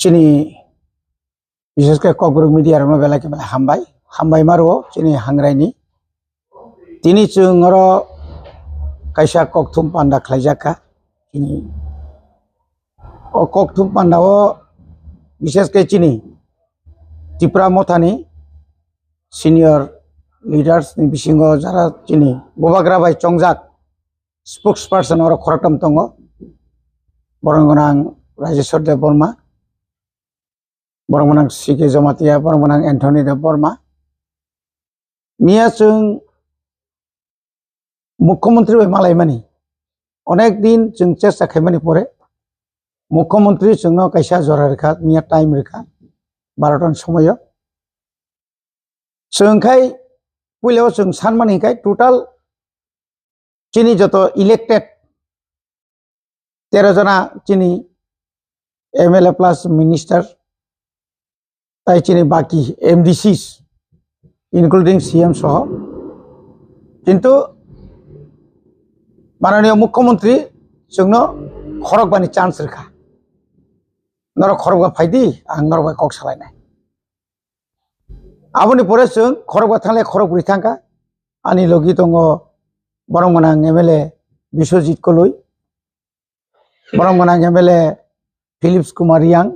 chini বিশেষ করে ককবরক মিডিয়ার বেলা ke bela hambai maro chini hangrai ni tini chungoro kaisa kokthum panda khlaijaka chini o kokthum panda o বিশেষ করে chini Tripura mothani senior leaders ni bisingo jara chini bobagra bai chongjak spokesperson oro khoratam tongo boronggonang Rajeshwar Dev Burma boronggonang CK Jamatia boronggonang Anthony Dev Burma miya chung মুখ্যমন্ত্রী bai malaimani onek din chung chesta khaimani pore মুখ্যমন্ত্রী chungno kaisa jora rekha miya time rekha 12 সময়ও chungkhai puileo chung sanmani kai total chini joto elected 13 jona chini MLA plus minister tai chini baki MDCs including CM soho kintu মাননীয় মুখ্যমন্ত্রী chungno khorok bani chance rekha noro khorok ba phaidi ang noro ba kok salai nai aboni pore chung khorok ba thangle khorok buri thangka ani logi tongo boronggonang MLA Biswajit Koloi boronggonang MLA Philips Kumar Yang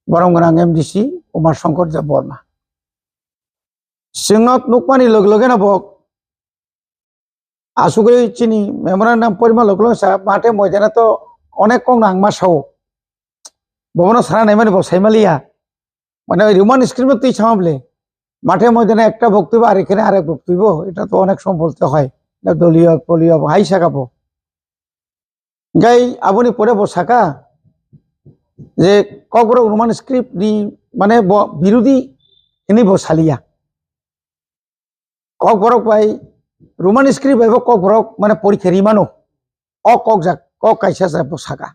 boronggonang MDC Umar Shankar Dev Burma singnot nukmani logloge na bok আসুগৈ চিনি memorandum পরিমা লগলো সা মাঠে ময়দানে তো অনেক কম নাংমা Sao ভবন সারা নাই মানে বসাইমালিয়া মানে ওই রোমান স্ক্রিপ্ট তুই ছামাবলে মাঠে ময়দানে একটা বক্তব্য আর এখানে আরেক বক্তব্য এটা তো অনেক সময় বলতে হয় দলীয় পলীয় হাই শাখাবো গাই আপনি পরে বসাকা যে ককবর রোমান স্ক্রিপ্ট নি মানে বিরোধী এনে বসালিয়া ককবরক ভাই রোমান স্ক্রিপ্ট ভাইব ককবরক মানে পরীক্ষার ইমানো অ কক যাক কক কাইসা যায় বসাকা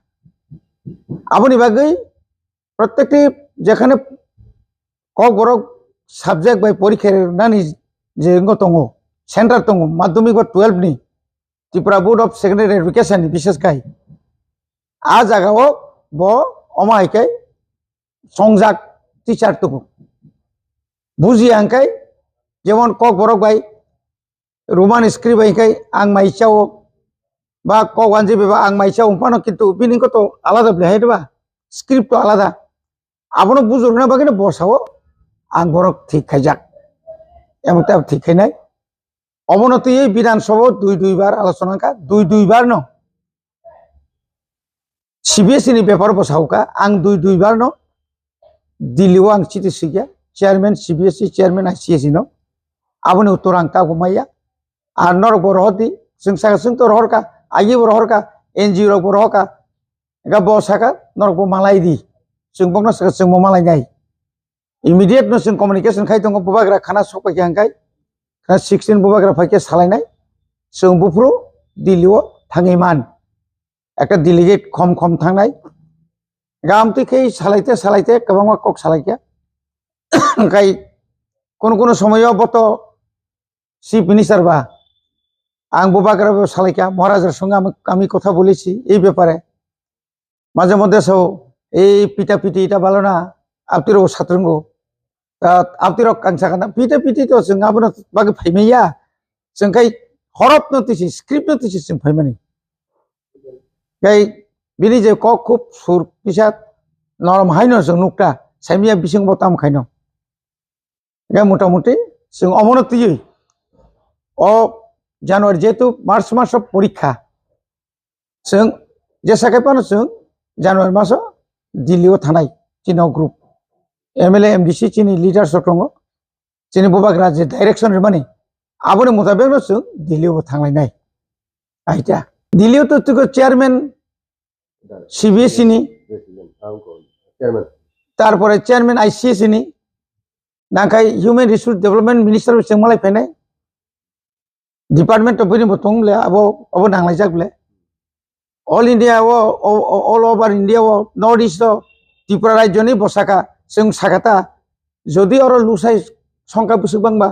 আপনি বাগৈ প্রত্যেকটি যেখানে ককবরক সাবজেক্ট বাই পরীক্ষার নানি যে দङ সেন্টার দङ মাধ্যমিক বা 12 নি Tripura board of secondary education বিশেষ গাই আ জায়গাও ব অমাইকাই সংজাক টিচার তো বুঝি আঙ্কাই যেমন ককবরক ভাই রোমান স্ক্রিপ্ট বাইকাই আং মাইচাও বা কগানজি বেবা আং মাইচাও উপানো কিন্তু বিনিক তো আলাদা বলে হাইবা স্ক্রিপ্ট তো আলাদা আপনো বুঝুর না বাকি বসাও আং বরক ঠিক খাইজাক এমনটা ঠিক খাই নাই অবনতি এই বিধানসভা দুইবার আলোচনা কা দুইবার ন সিবিএসই নি পেপার বসাওকা আং দুইবার ন দিল্লিও আং চিঠি শিখিয়া চেয়ারম্যান সিবিএসই চেয়ারম্যান আইসিএসই ন আপনি উত্তর আং তা ঘুমাইয়া আর নরক বরহতি जों साका जों तो रहरका आगे रहरका एनजिओ रक रहका एका बसाका नरक मालाय दी जों बंगना साका जों मालाय नाय इमिडिएट न जों कम्युनिकेशन खाय दङ बबाग्रा खाना सपाय हांखाय खाना 16 बबाग्रा फायके सालायनाय जों बुफ्रु दिल्लीआव थाङैमान একটা डेलिगेट खम थांनाय गामतिखै सालायते गोबां कक सालायके ओंखाय কোন সময়ও বত চিফ মিনিস্টার বা আং বোবাগ্রা সালাইকা মহারাজের সঙ্গে আমি কথা বলেছি এই ব্যাপারে মাঝে মধ্যে সব এই পিটাপিটি এটা ভালো না আপতিরও ছাত্রঙ্গ আপতিরক কাংসাকানা পিটাপিটি তো जों আপনার বাকি ফাইমাইয়া जोंखाय হরফ নতিছি স্ক্রিপ্ট নতিছি जों ফাইমানি গাই বিনি যে ক খুব সুর পিসাত নরম হাইনো जों নুকটা সাইমিয়া বিসিং বতাম খাইনো গাই মোটামুটি जों অবনতিयै অ জানুয়ারি যেহেতু মার্চ মাস পরীক্ষা जों जेसाखाय पानो जों জানুয়ারি মাস दिल्लीआव थानाय चिनो ग्रुप एमएलए एमडीसी चिनी लिडार्स दङ चिनी बबाग्रा जे डाइरेक्शन माने आबोनि मुताबिक जों दिल्लीआव थांलायनाय आइटा दिल्लीआव तो चेयरमैन सीबीएसई नि तारपरे चेयरमैन आईसीएसई नि नाखाय ह्यूमन रिसोर्स डेभलपमेंट मिनिस्टार जों मालाय फैनाय डिपार्टमेंट ऑफ बुतुंगले अब नांलाय जागले all India all over India north east Tripura राज्यनि बसाका जों साखाता जदि और लुसाइ संख्या बेसेबांबा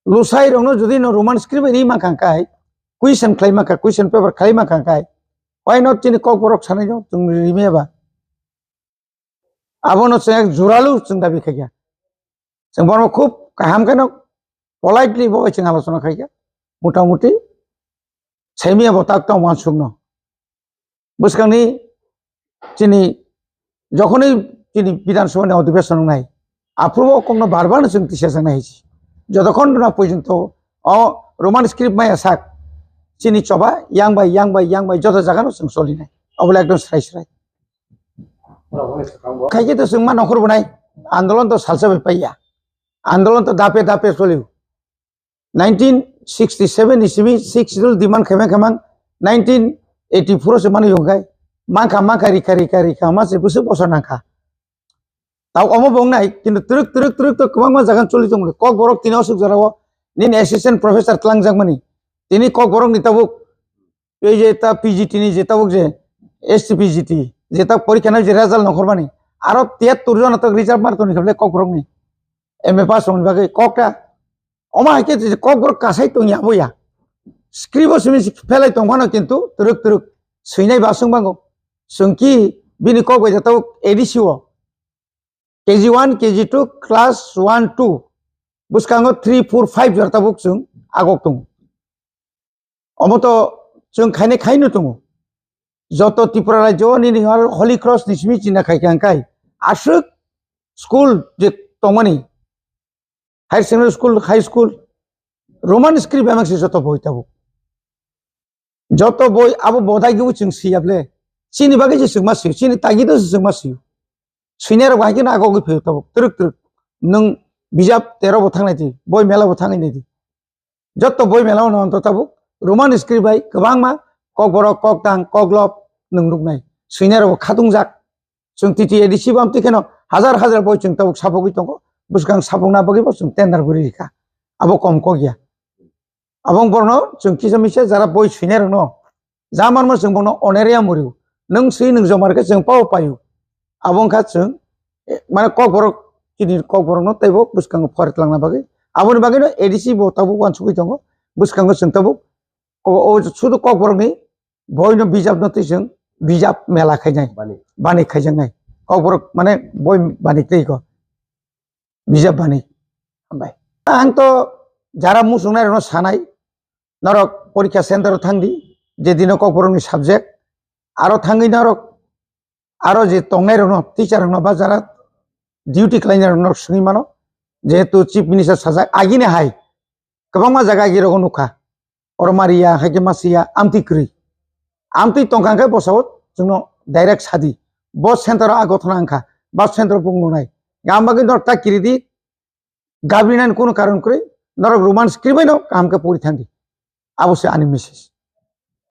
लुसाइ रंनो जदि रोमान स्क्रिप्ट रि माखांखाय क्वेश्चन खालायमाखा क्वेश्चन पेपर खालायमाखांखाय व्हाई नॉट चिनि ककबरक सानाय जों रिमेबा abono seng juralu seng dabi kaya seng borno khub kaham kano politely bo seng alosona kaya motamuti saimia botak tong wansungno buskangni chini jokhonই chini বিধানসভা অধিবেশন নাই approve komno barbar seng tisasa nai যতক্ষণ না পর্যন্ত Roman script মাই আসাক চিনি চবা young by যত জায়গানো जों চলি নাই অবলে একদম স্রাই স্রাই খাইকে তো जों मा নখর বনাই আন্দোলন তো সালসাবে পাইয়া আন্দোলন তো দাপে দাপে চলিও 1967 ইসিবি 6 রুল ডিমান্ড খেমে খেমাং 1984 সে মানে ইংগাই মাখা রিকা মাসে বুসু বছর নাখা তাও অমো বংনাই কিন্তু তুরুক তো গোबां জায়গা চলি দङ কক বরক তিনাव সুগজারাव নিন অ্যাসিস্ট্যান্ট প্রফেসর ত্লাংজাকমানি তিনি কক বরক নিতাবুক এই যে তা পিজিটি নি যেতাবুক যে এসটি পিজিটি যেতা পরীক্ষা নাই যে রেজাল্ট নখরবানি আরো 73 জন তো রিজার্ভ মার্কনি খাবলে কক বরক নি এমএ পাস হন বাগে ককটা অমা হাইকে যে কক বরক কাসাই তো ইয়াবয়া স্ক্রিপ্ট সিমি ফেলাই দङানো কিন্তু তুরুক সৈনাই বাসং বাঙ্গো সংকি বিনি কক বাই যেতাবুক এডিসিও KG1, KG2, class 1, 2. Buskango 3, 4, 5 jarta buk sung agok tung. Omoto sung kainu tung. Joto Tripura rajo ni Holy Cross nismi china kai kai. Ashuk school je tongmani. Higher secondary school, high school. Roman script amak se joto boy tabu. Joto boy abo bodai gu sung siable. Chini bagi je sung masiu, chini tagi do sung masiu. Senior wajib nak aku gitu tahu teruk nung bijak teror botang nanti boy mela botang ini di jatuh boy mela nonton tahu Roman script baik kebang mah kok borok kok tang kok lop nung nung nai senior khatung jak sung titi edisi bam ti keno hazar boy sung tahu sapok itu kok buskang sapok na bagi bos sung tender beri ka abo kom kok ya abang borno sung kisah misal jara boy senior no zaman mas sung borno oneria muriu nung si nung jamar ke sung pau payu abang kat sung mana kok borok kini kok borok no tebo buskang farit lang na bagi abon bagi no edisi bo tabu wan suki tongo buskang sung tabu o sudu kok borok ni boy no bijap no tisung bijap mela khaijai bani khaijang nai kok borok mane boy bani tei ko bijap bani ambai ang to jara musung nai no sanai norok porikha center thangdi je dino kok borok ni subject aro thangi norok aro je tongnai rono teacher rono ba jara duty kleiner rono sungi mano jehetu chief minister sajak agine hai kobangma jaga giro nuka ormaria hakemasia amti tongkangka bosawot jungno direct sadi bos center agotna angka bus center pungno nai gambagi norta kiridi gabrinan kono karon kore norok roman scribe no kamka puri thandi abose ani message